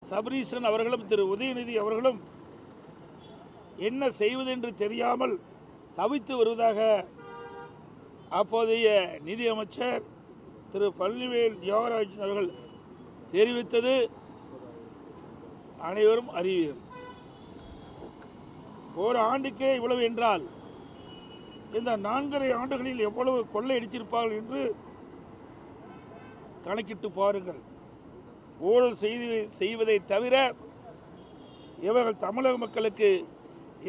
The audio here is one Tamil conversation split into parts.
சபரீசன் அவர்களும் திரு உதயநிதி அவர்களும் என்ன செய்வதென்று தெரியாமல் தவித்து வருவதாக அப்போதைய நிதியமைச்சர் திரு பழனிவேல் தியாகராஜன் அவர்கள் தெரிவித்தது அனைவரும் அறிவீர்கள். ஒரு ஆண்டுக்கே இவ்வளவு என்றால் இந்த 4.5 ஆண்டுகளில் எவ்வளவு கொள்ளையடித்திருப்பார்கள் என்று கணக்கிட்டு பாருங்கள். ஊழல் செய்வதை தவிர இவர்கள் தமிழக மக்களுக்கு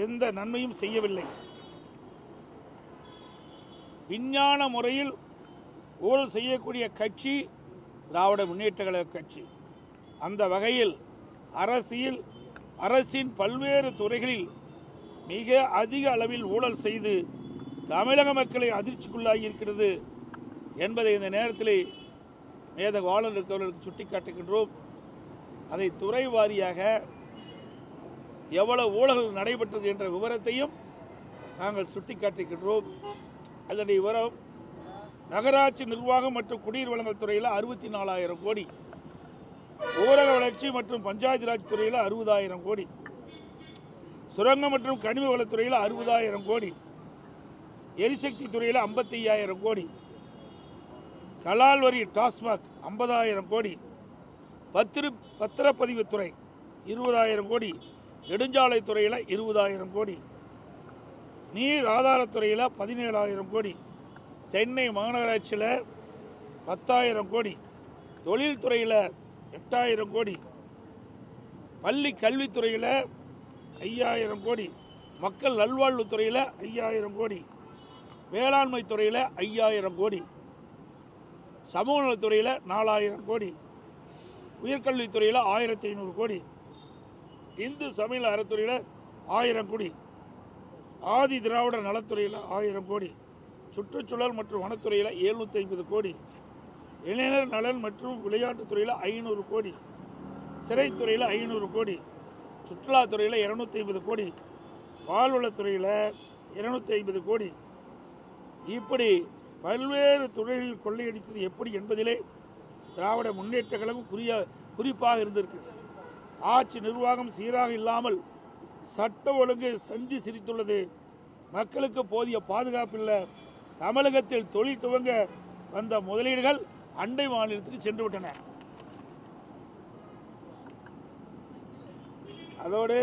எந்த நன்மையும் செய்யவில்லை. விஞ்ஞான முறையில் ஊழல் செய்யக்கூடிய கட்சி திராவிட முன்னேற்ற கழக கட்சி. அந்த வகையில் அரசின் பல்வேறு துறைகளில் மிக அதிக அளவில் ஊழல் செய்து தமிழக மக்களை அதிர்ச்சிக்குள்ளாகி இருக்கிறது என்பதை இந்த நேரத்தில் மேதக ஆளுநர் அவர்களுக்கு சுட்டிக்காட்டுகின்றோம். அதை துறை வாரியாக எவ்வளவு ஊழல்கள் நடைபெற்றது என்ற விவரத்தையும் நாங்கள் சுட்டிக்காட்டுகின்றோம். அதனுடைய விவரம் நகராட்சி நிர்வாகம் மற்றும் குடிநீர் வழங்கல் துறையில் 64,000 கோடி, ஊரக வளர்ச்சி மற்றும் பஞ்சாயத்து ராஜ் துறையில் 60,000 கோடி, சுரங்கம் மற்றும் கனிம வளத்துறையில் 60,000 கோடி, எரிசக்தி துறையில் 55,000 கோடி, கலால் வரி டாஸ்மாக் 50,000 கோடி, பத்திரப்பதிவுத்துறை 20,000 கோடி, நெடுஞ்சாலை துறையில் 20,000 கோடி, நீர் ஆதாரத்துறையில் 17,000 கோடி, சென்னை மாநகராட்சியில் 10,000 கோடி, தொழில்துறையில் 8,000 கோடி, பள்ளி கல்வித்துறையில் 5,000 கோடி, மக்கள் நல்வாழ்வுத்துறையில் 5,000 கோடி, வேளாண்மை துறையில் 5,000 கோடி, சமூக நலத்துறையில் 4,000 கோடி, உயர்கல்வித்துறையில் 1,500 கோடி, இந்து சமய அறத்துறையில் 1000 கோடி, ஆதி திராவிட நலத்துறையில் 1000 கோடி, சுற்றுச்சூழல் மற்றும் வனத்துறையில் 750 கோடி, இளைஞர் நலன் மற்றும் விளையாட்டுத்துறையில் 500 கோடி, சிறைத்துறையில் 500 கோடி, சுற்றுலாத்துறையில் 250 கோடி, பால்வளத்துறையில் 250 கோடி. இப்படி பல்வேறு துறைகளில் கொள்ளையடித்தது எப்படி என்பதிலே திராவிட முன்னேற்ற கழகம் குறிப்பாக இருந்திருக்கு. ஆட்சி நிர்வாகம் சீராக இல்லாமல் சட்ட ஒழுங்கு சந்தி சிரித்துள்ளது. மக்களுக்கு போதிய பாதுகாப்பில்லை. தமிழகத்தில் தொழில் துவங்க வந்த முதலீடுகள் அண்டை மாநிலத்துக்கு சென்று விட்டன. அதோடு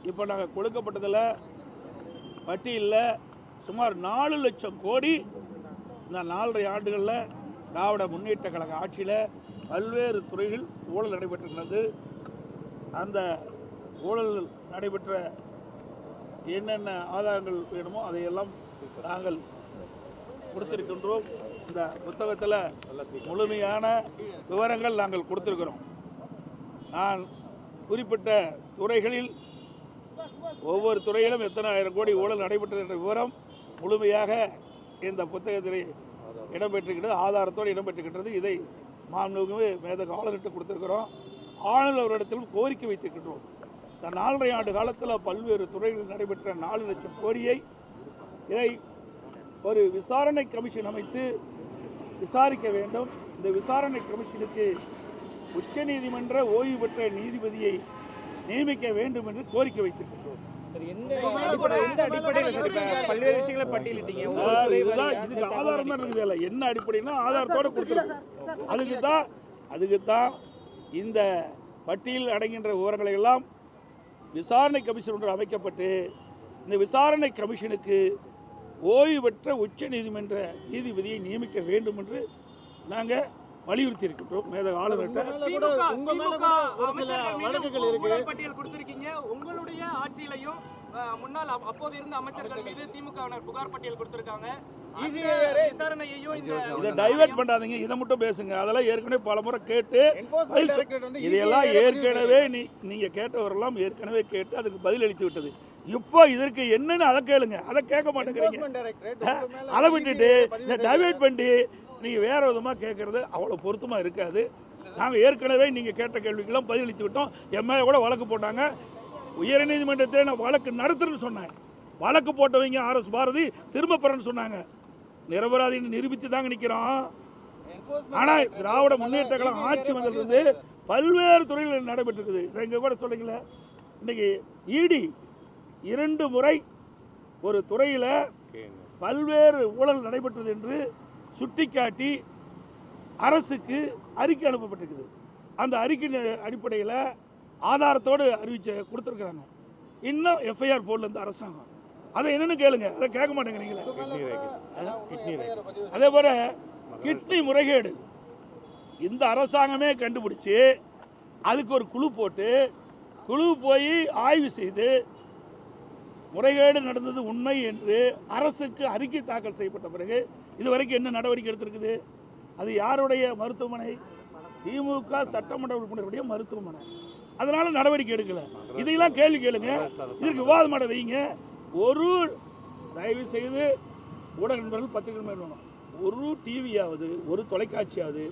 இப்போ நாங்கள் கொடுக்கப்பட்டதில் பட்டியலில் சுமார் 4 லட்சம் கோடி இந்த 4.5 ஆண்டுகளில் திராவிட முன்னேற்ற கழக ஆட்சியில் பல்வேறு துறைகள் ஊழல் நடைபெற்றிருக்கிறது. அந்த ஊழல் நடைபெற்ற என்னென்ன ஆதாரங்கள் வேணுமோ அதையெல்லாம் நாங்கள் கொடுத்திருக்கின்றோம். இந்த புத்தகத்தில் முழுமையான விவரங்கள் நாங்கள் கொடுத்திருக்கிறோம். நான் குறிப்பிட்ட துறைகளில் ஒவ்வொரு துறையிலும் எத்தனை ஆயிரம் கோடி ஊழல் நடைபெற்றது என்ற விவரம் முழுமையாக இந்த புத்தகத்தில் இடம்பெற்றிருக்கிறது, ஆதாரத்தோடு இடம்பெற்றிருக்கின்றது. இதை மாண்புமிகு மேதக ஆளுநர்கிட்ட கொடுத்திருக்கிறோம். ஆளுநரிடத்திலும் கோரிக்கை வைத்திருக்கின்றோம். இந்த 4.5 ஆண்டு காலத்தில் பல்வேறு துறைகளில் நடைபெற்ற 4 லட்சம் கோடியை இதை ஒரு விசாரணை கமிஷன் அமைத்து விசாரிக்க வேண்டும். இந்த விசாரணை கமிஷனுக்கு உச்சநீதிமன்ற ஓய்வு பெற்ற நீதிபதியை நியமிக்க வேண்டும் என்று கோரிக்கை வைத்திருக்கின்றோம். இதுக்கு ஆதாரம் தான் இருக்குது. என்ன அடிப்படைன்னா ஆதாரத்தோடு கொடுத்துருக்கோம். அதுக்கு தான் இந்த பட்டியலில் அடங்கின்ற விவரங்களை எல்லாம் விசாரணை கமிஷன் ஒன்று அமைக்கப்பட்டு இந்த விசாரணை கமிஷனுக்கு ஓய்வு பெற்ற உச்ச நீதிமன்ற நீதிபதியை நியமிக்க வேண்டும் என்று நாங்கள் வலியுறுத்தி இருக்கின்றோம். மேதக ஆளுநர்கிட்ட உங்களுடைய ஆட்சியிலையும் முன்னாள் அப்போது இருந்த அமைச்சர்கள் மீது திமுகவினர் புகார் பட்டியல் கொடுத்திருக்காங்க. இதை டைவர்ட் பண்ணாதீங்க, இதை மட்டும் பேசுங்க. அதெல்லாம் ஏற்கனவே பல முறை கேட்டு இதையெல்லாம் ஏற்கனவே நீங்க கேட்டவரெல்லாம் ஏற்கனவே கேட்டு அதுக்கு பதில் அளித்து விட்டது. இப்போ இதற்கு என்னன்னு அதை கேளுங்க, அதை கேட்க மாட்டேங்கிறீங்க. அதை விட்டுட்டு இதை டைவர்ட் பண்ணி நீங்க வேற விதமாக கேட்கறது அவ்வளோ பொருத்தமா இருக்காது. நாங்கள் ஏற்கனவே நீங்க கேட்ட கேள்விக்கெல்லாம் பதில் அளித்து விட்டோம். எம்எல்ஏ கூட வழக்கு போட்டாங்க. உயர்நீதிமன்றத்தில் நான் வழக்கு நடத்துறேன்னு சொன்னேன். வழக்கு போட்டவங்க RS பாரதி திரும்ப பெறன்னு சொன்னாங்க. நிரபராதின்னு நிரூபித்து தாங்க நிற்கிறோம். ஆனால் திராவிட முன்னேற்ற கழகம் ஆட்சி வந்ததிலிருந்து பல்வேறு துறைகளில் நடைபெற்றிருக்குது. இதை இங்கே கூட சொல்லுங்கள, இன்றைக்கி இடி 2 முறை ஒரு துறையில் பல்வேறு ஊழல் நடைபெற்றது என்று சுட்டிக்காட்டி அரசுக்கு அறிக்கை அனுப்பப்பட்டிருக்குது. அந்த அறிக்கையின் அடிப்படையில் ஆதாரத்தோடு கொடுத்துருக்குறாங்க. இன்னும் எஃப்ஐஆர் போடல இந்த அரசாங்கம். அதை என்னன்னு கேளுங்க, அதை கேட்க மாட்டேங்கிறீங்களே. அதே போல கிட்னி முறைகேடு இந்த அரசாங்கமே கண்டுபிடிச்சு அதுக்கு ஒரு குழு போட்டு குழு போய் ஆய்வு செய்து முறைகேடு நடந்தது உண்மை என்று அரசுக்கு அறிக்கை தாக்கல் செய்யப்பட்ட பிறகு இதுவரைக்கும் என்ன நடவடிக்கை எடுத்திருக்குது? அது யாருடைய மருத்துவமனை? திமுக சட்டமன்ற உறுப்பினருடைய மருத்துவமனை. அதனால நடவடிக்கை எடுக்கல. இதையெல்லாம் கேள்வி கேளுங்க, இதற்கு விவாதம் பண்ண வைங்க. ஒரு தயவு செய்து ஊடக நண்பர்கள் பத்திரிகை வேணும், ஒரு டிவியாவது ஒரு தொலைக்காட்சியாவது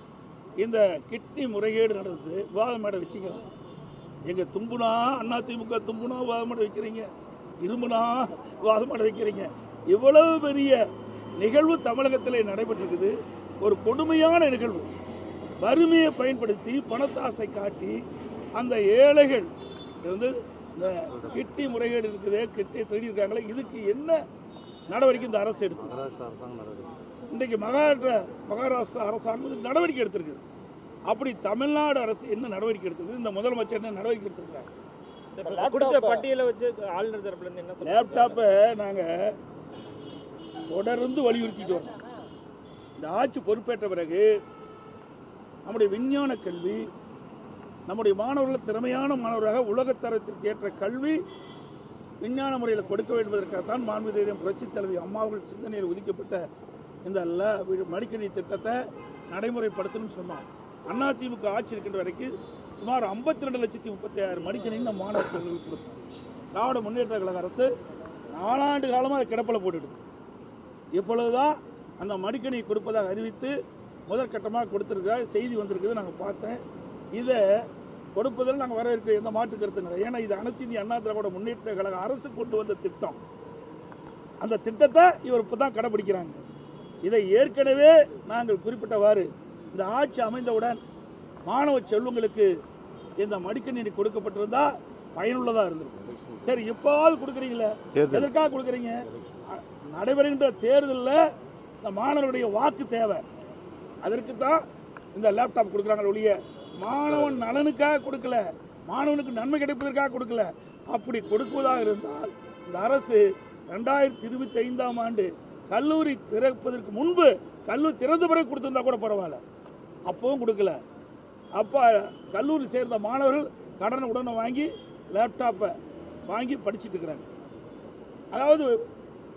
இந்த கிட்னி முறைகேடு நடந்தது விவாதம் மேடை வச்சுக்கலாம். எங்க தும்புனா அண்ணா திமுக தும்புனா விவாதம் மேடை வைக்கிறீங்க, இரும்புனா விவாதம் மேடை வைக்கிறீங்க. இவ்வளவு பெரிய நிகழ்வு தமிழகத்தில் நடைபெற்றிருக்குது. ஒரு கொடுமையான நிகழ்வு. வறுமையை பயன்படுத்தி பணத்தாசை காட்டி அந்த ஏழைகள் வந்து இந்த கிட்னி முறைகேடு இருக்குது, கிட்னி திருடி இருக்காங்களே, இதுக்கு என்ன நடவடிக்கை இந்த அரசு எடுத்து இன்றைக்கு மகாராஷ்டிரா அரசாங்கம் நடவடிக்கை எடுத்திருக்கு. அப்படி தமிழ்நாடு அரசு என்ன நடவடிக்கை எடுத்திருக்கு? இந்த முதலமைச்சர் என்ன நடவடிக்கை எடுத்திருக்காங்க? பட்டியலை வச்சு ஆளுநர் தரப்புல இருந்து என்ன லேப்டாப்பை நாங்கள் தொடர்ந்து வலியுறுத்திட்டு வரோம். இந்த ஆட்சி பொறுப்பேற்ற பிறகு நம்முடைய விஞ்ஞான கல்வி, நம்முடைய மாணவர்கள் திறமையான மாணவராக உலகத்தரத்திற்கு ஏற்ற கல்வி விஞ்ஞான முறையில் கொடுக்க வேண்டுவதற்காகத்தான் மாண்புமிகு புரட்சித் தலைவி அம்மாவர்கள் சிந்தனையில் ஒதுக்கப்பட்ட இந்த மடிக்கணி திட்டத்தை நடைமுறைப்படுத்தணும்னு சொன்னோம். அதிமுக ஆட்சி இருக்கின்ற வரைக்கும் சுமார் 52,36,000 மடிக்கணின்னு மாணவர்களுக்கு கொடுத்தோம். திராவிட முன்னேற்ற கழக அரசு 4 ஆண்டு காலமாக அதை கிடப்பில் போட்டுடுது. இப்பொழுதுதான் அந்த மடிக்கணியை கொடுப்பதாக அறிவித்து முதற்கட்டமாக கொடுத்துருக்கா செய்தி வந்திருக்குது, நாங்கள் பார்த்தேன். இதை கொடுப்பதில் நாங்கள் வரவேற்க எந்த மாற்று கருத்துங்க. ஏன்னா இது அனைத்து இந்திய அண்ணா திராவிட முன்னேற்ற கழக அரசு கொண்டு வந்த திட்டம். அந்த திட்டத்தை இவர் இப்போ தான் கடைபிடிக்கிறாங்க. இதை ஏற்கனவே நாங்கள் குறிப்பிட்டவாறு இந்த ஆட்சி அமைந்தவுடன் மாணவ செல்வங்களுக்கு இந்த மடிக்கணினி கொடுக்கப்பட்டிருந்தா பயனுள்ளதாக இருந்திருக்கும். சரி, இப்போது கொடுக்குறீங்களே, எதற்காக கொடுக்குறீங்க? நடைபெறுகின்ற தேர்தலில் இந்த மாணவருடைய வாக்கு தேவை, அதற்கு தான் இந்த லேப்டாப் கொடுக்குறாங்க ஒழிய மாணவன் நலனுக்காக கொடுக்கல, மாணவனுக்கு நன்மை கிடைப்பதற்காக கொடுக்கல. அப்படி கொடுக்குவதாக இருந்தால் இந்த அரசு 2025ஆம் ஆண்டு கல்லூரி திறப்பதற்கு முன்பு கல்லூரி திறந்த பிறகு கொடுத்திருந்தா கூட பரவாயில்ல, அப்பவும் கொடுக்கல. அப்போ கல்லூரி சேர்ந்த மாணவர்கள் கடனை உடனே வாங்கி லேப்டாப்பை வாங்கி படிச்சுட்டு இருக்கிறாங்க. அதாவது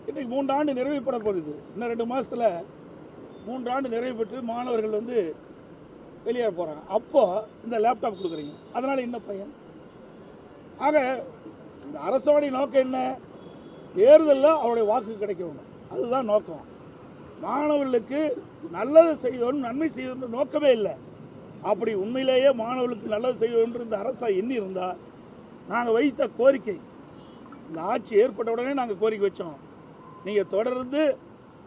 இன்றைக்கு 3 ஆண்டு நிறைவுப்பட போகுது. இன்னும் 2 மாதத்தில் 3 ஆண்டு நிறைவு பெற்று மாணவர்கள் வந்து வெளியேற போகிறாங்க. அப்போது இந்த லேப்டாப் கொடுக்குறீங்க, அதனால் என்ன பயன்? ஆக இந்த அரசோடைய நோக்கம் என்ன? தேர்தலில் அவருடைய வாக்கு கிடைக்க வேணும், அதுதான் நோக்கம். மாணவர்களுக்கு நல்லது செய்யணும், நன்மை செய்யணும் நோக்கமே இல்லை. அப்படி உண்மையிலேயே மாணவர்களுக்கு நல்லது செய்ய வேண்டும் இந்த அரசா எண்ணி இருந்தால் நாங்கள் வைத்த கோரிக்கை, இந்த ஆட்சி ஏற்பட்ட உடனே நாங்கள் கோரிக்கை வச்சோம், நீங்கள் தொடர்ந்து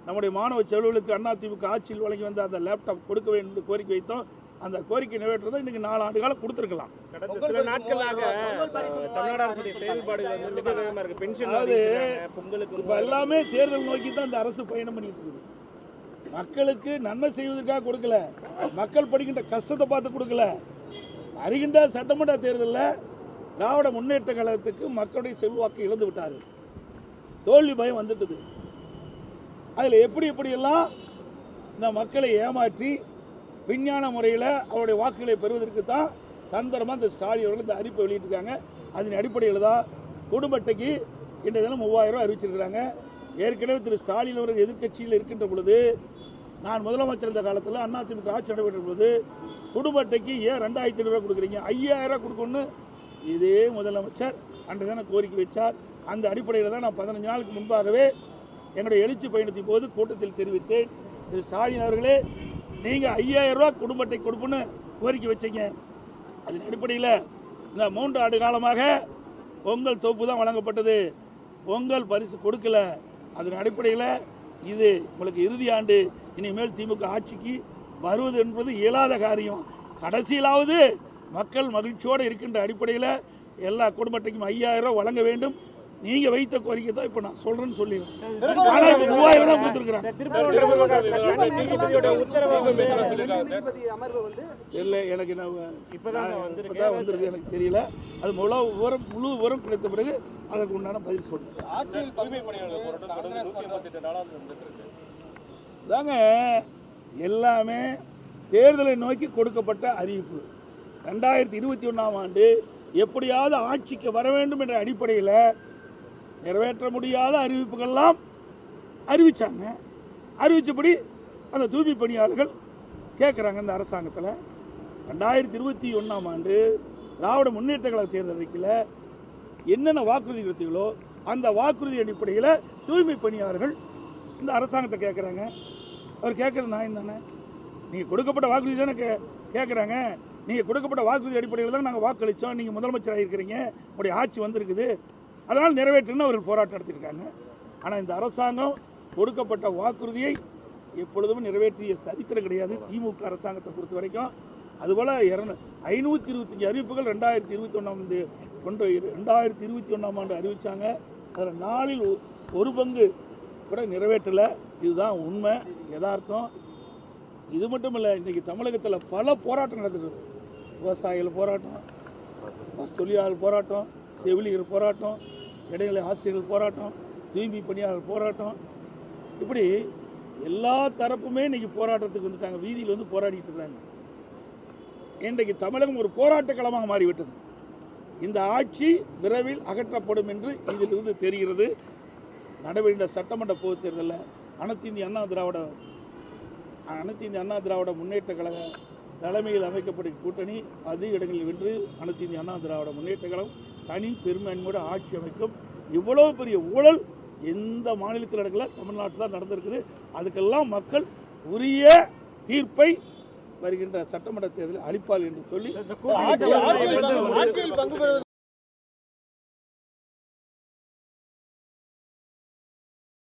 நம்முடைய மாணவ செல்வர்களுக்கு அதிமுக ஆட்சியில் வழங்கி வந்த அந்த லேப்டாப் கொடுக்க வேண்டும் என்று கோரிக்கை வைத்தோம். அந்த கோரிக்கை நிறைவேற்றதை இன்னைக்கு 4 ஆண்டு காலம் கொடுத்துருக்கலாம். கடந்த சில நாட்களாக தமிழ்நாடு அரசுடைய செயல்பாடுகள் மிக வேகமாக இருக்கு. பென்ஷன் பொங்கலுக்கு இப்போ எல்லாமே தேர்தல் நோக்கி தான் இந்த அரசு பயணம் பண்ணிட்டு இருக்குது. மக்களுக்கு நன்மை செய்வதற்காக கொடுக்கல, மக்கள் படிக்கின்ற கஷ்டத்தை பார்த்து கொடுக்கல. வருகின்ற சட்டமன்ற தேர்தலில் திராவிட முன்னேற்ற கழகத்துக்கு மக்களுடைய செல்வாக்கு இழந்து விட்டார்கள், தோல்வி பயம் வந்துட்டது. அதில் எப்படியெல்லாம் இந்த மக்களை ஏமாற்றி விஞ்ஞான முறையில் அவருடைய வாக்குகளை பெறுவதற்கு தான் தந்திரமாக இந்த ஸ்டாலின் அவர்கள் இந்த அறிவிப்பை வெளியிட்டிருக்காங்க. அதன் அடிப்படையில் தான் குடும்ப அட்டைக்கு இன்றைய தினம் 3000 ரூபாய் அறிவிச்சிருக்கிறாங்க. ஏற்கனவே திரு ஸ்டாலின் அவர்கள் எதிர்கட்சியில் இருக்கின்ற பொழுது, நான் முதலமைச்சர் இருந்த காலத்தில் அதிமுக ஆட்சி நடைபெற்ற பொழுது குடும்ப அட்டைக்கு ஏன் 2500 ரூபாய் கொடுக்குறீங்க, 5000 ரூபாய் கொடுக்கணும்னு இதே முதலமைச்சர் அன்றைய தினம் கோரிக்கை வச்சார். அந்த அடிப்படையில் தான் நான் 15 நாளுக்கு முன்பாகவே என்னுடைய எழுச்சி பயணத்தின் போது கூட்டத்தில் தெரிவித்தேன், திரு ஸ்டாலின் அவர்களே நீங்கள் 5000 ரூபாய் குடும்ப அட்டை கொடுப்புன்னு கோரிக்கை வச்சீங்க. அதன் அடிப்படையில் இந்த 3 ஆண்டு காலமாக பொங்கல் தொகுப்பு தான் வழங்கப்பட்டது, பொங்கல் பரிசு கொடுக்கல. அதன் அடிப்படையில் இது உங்களுக்கு இறுதி ஆண்டு, இனிமேல் திமுக ஆட்சிக்கு வருவது என்பது இயலாத காரியம். கடைசியிலாவது மக்கள் மகிழ்ச்சியோடு இருக்கின்ற அடிப்படையில் எல்லா குடும்ப அட்டைக்கும் 5000 ரூபாய் வழங்க வேண்டும். நீங்கள் வைத்த கோரிக்கை தான் இப்போ நான் சொல்கிறேன்னு சொல்லிடுறேன். ஆனால் இப்போ 3000 தான் கொடுத்துருக்குறாங்க. இல்லை எனக்கு இப்போதான் வந்திருக்கு, எனக்கு தெரியல. அது முழு விவரம் கிடைத்த பிறகு அதற்கு உண்டான பதில் சொல்றேன். தாங்க எல்லாமே தேர்தலை நோக்கி கொடுக்கப்பட்ட அறிவிப்பு. 2021ஆம் ஆண்டு எப்படியாவது ஆட்சிக்கு வர வேண்டும் என்ற அடிப்படையில் நிறைவேற்ற முடியாத அறிவிப்புகள்லாம் அறிவித்தாங்க. அறிவித்தபடி அந்த தூய்மை பணியாளர்கள் கேட்குறாங்க. இந்த அரசாங்கத்தில் 2021ஆம் ஆண்டு திராவிட முன்னேற்ற கழக தேர்தல் அறிக்கையில் என்னென்ன வாக்குறுதி கொடுத்தீங்களோ அந்த வாக்குறுதி அடிப்படையில் தூய்மை பணியாளர்கள் இந்த அரசாங்கத்தை கேட்குறாங்க. அவர் கேட்குறது நியாயம் தானே? நீங்கள் கொடுக்கப்பட்ட வாக்குறுதி தானே கேட்குறாங்க. நீங்கள் கொடுக்கப்பட்ட வாக்குறுதி அடிப்படையில் தான் நாங்கள் வாக்களித்தோம், நீங்கள் முதலமைச்சராக இருக்கிறீங்க, உங்களுடைய ஆட்சி வந்திருக்குது, அதனால் நிறைவேற்றுன்னு அவர்கள் போராட்டம் நடத்தியிருக்காங்க. ஆனால் இந்த அரசாங்கம் கொடுக்கப்பட்ட வாக்குறுதியை எப்பொழுதும் நிறைவேற்றிய சரித்திரம் கிடையாது திமுக அரசாங்கத்தை பொறுத்த வரைக்கும். அதுபோல் 525 அறிவிப்புகள் 2021ஆம் ஆண்டு அறிவித்தாங்க. அதில் 4இல் 1 பங்கு கூட நிறைவேற்றலை. இதுதான் உண்மை, யதார்த்தம். இது மட்டும் இல்லை, இன்றைக்கி தமிழகத்தில் பல போராட்டம் நடந்துருக்கு. விவசாயிகள் போராட்டம், பஸ் தொழிலாளர் போராட்டம், செவிலியர் போராட்டம், இடைநிலை ஆசிரியர்கள் போராட்டம், தூய்மை பணியாளர் போராட்டம், இப்படி எல்லா தரப்புமே இன்றைக்கி போராட்டத்துக்கு வந்துட்டாங்க. வீதியில் வந்து போராடிட்டு இருக்காங்க. இன்றைக்கு தமிழகம் ஒரு போராட்ட களமாக மாறிவிட்டது. இந்த ஆட்சி விரைவில் அகற்றப்படும் என்று இதிலிருந்து தெரிகிறது. நடைபெறுகின்ற சட்டமன்ற பொதுத் தேர்தலில் அனைத்து இந்திய அண்ணா திராவிட முன்னேற்ற கழக தலைமையில் அமைக்கப்படும் கூட்டணி அதிக இடங்களில் வென்று அனைத்து இந்திய அண்ணா திராவிட முன்னேற்ற கழகம் தனி பெரும்பான்மையோட ஆட்சி அமைக்கும். இவ்வளோ பெரிய ஊழல் எந்த மாநிலத்தில் நடக்கல, தமிழ்நாட்டில் தான் நடந்திருக்குது. அதுக்கெல்லாம் மக்கள் உரிய தீர்ப்பை வருகின்ற சட்டமன்ற தேர்தலில் அளிப்பார்கள் என்று சொல்லி